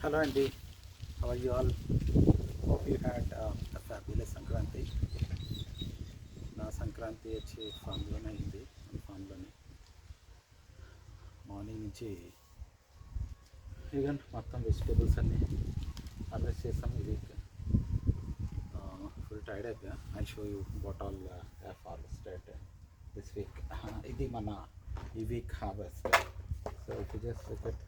Hello Andy, how are you all? Hope you had a fabulous Sankranti. నా సంక్రాంతి వచ్చి ఫామ్లోనే అయింది. మన ఫామ్లోనే మార్నింగ్ నుంచి ఈవెన్ మొత్తం వెజిటేబుల్స్ అన్నీ హార్వెస్ట్ చేసాం. ఈ వీక్ ఫుల్ టైర్డ్ అయిపోయా. I show you what all have harvested this week. ఇది మన ఈ week harvest. So if just look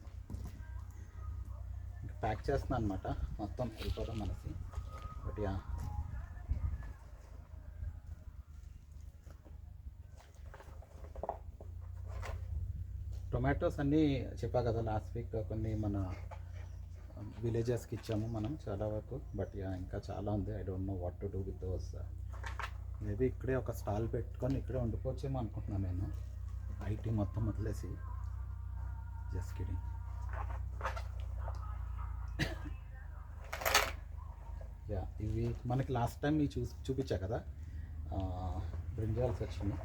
pack చేస్తున్నాను అనమాట, మొత్తం వెళ్ళిపోదాం మనసి. బట్ యా, టొమాటోస్ అన్నీ చెప్పా కదా లాస్ట్ వీక్, కొన్ని మన విలేజెస్కి ఇచ్చాము మనం చాలా వరకు. బట్ యా, ఇంకా చాలా ఉంది. I don't know what to do with those. Maybe ఇక్కడే ఒక స్టాల్ పెట్టుకొని ఇక్కడే వండుకోవచ్చేమో అనుకుంటున్నాను నేను, ఐటీ మొత్తం వదిలేసి. Just kidding. యా, ఇవి మనకి లాస్ట్ టైం ఇవి చూపించా కదా, బ్రింజాల్స్ వచ్చినాయి.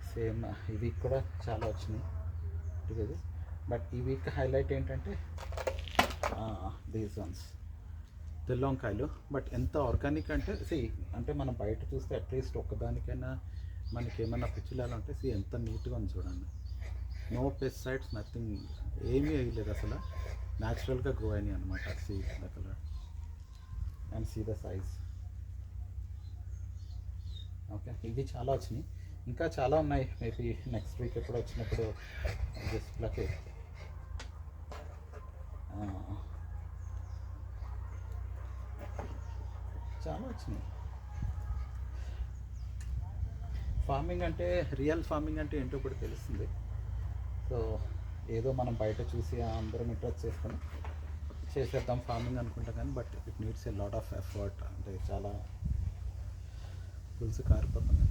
సేమ్ ఈ వీక్ కూడా చాలా వచ్చినాయి. బట్ ఈ వీక్ హైలైట్ ఏంటంటే దీస్ వన్స్ తెల్లవంకాయలు. బట్ ఎంత ఆర్గానిక్ అంటే అంటే మనం బయట చూస్తే అట్లీస్ట్ ఒక్కదానికైనా మనకి ఏమైనా పిచ్చిలాలు ఉంటే ఎంత నీట్గా ఉంది చూడండి. నో పెస్టిసైడ్స్, నథింగ్, ఏమీ వేయలేదు అసలు. న్యాచురల్గా గ్రో అయినాయి అనమాట. The colour and see the size. Okay, ఇవి చాలా వచ్చినాయి, ఇంకా చాలా ఉన్నాయి. మేబీ నెక్స్ట్ వీక్ ఎప్పుడు వచ్చినప్పుడు జస్ట్ ప్లక్. చాలా వచ్చినాయి. ఫార్మింగ్ అంటే, రియల్ ఫార్మింగ్ అంటే ఏంటో ఇప్పుడు తెలుస్తుంది. సో ఏదో మనం బయట చూసి అందరం ఇంట్రెస్ట్ చేసుకొని చేసేద్దాం ఫార్మింగ్ అనుకుంటాం కానీ, but it needs a lot of effort. అంటే చాలా పులుసు కారిపోతుంది.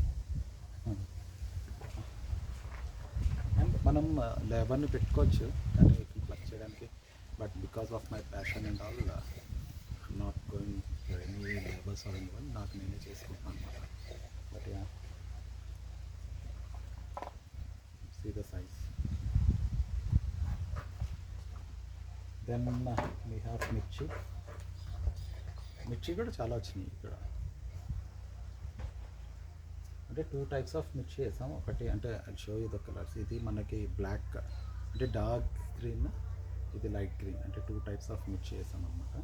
అండ్ మనం లేబర్ని పెట్టుకోవచ్చు కానీ ప్లక్ చేయడానికి. But because of my passion and all, not going any labours or any one, నాకు నేనే చేసుకుంటున్నాను అనమాట. But ya, see the size. Then we have mirchi. మిర్చి కూడా చాలా వచ్చినాయి ఇక్కడ. అంటే 2 టైప్స్ ఆఫ్ మిర్చి వేసాం. ఒకటి అంటే I show you the colours. ఇది మనకి బ్లాక్ అంటే డార్క్ గ్రీన్, ఇది లైట్ గ్రీన్, అంటే 2 టైప్స్ ఆఫ్ మిర్చి వేసాం అనమాట.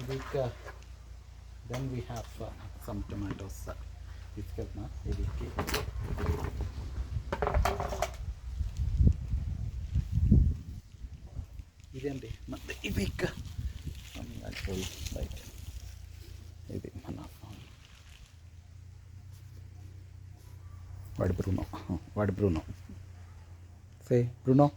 Week then we have some tomatoes తీసుకెళ్తున్నా ఈ వీక్కి. ఇదేంటి మన ఈ వీక్ రైట్. ఇది మన వాడి బ్రూనో సే బ్రూనో.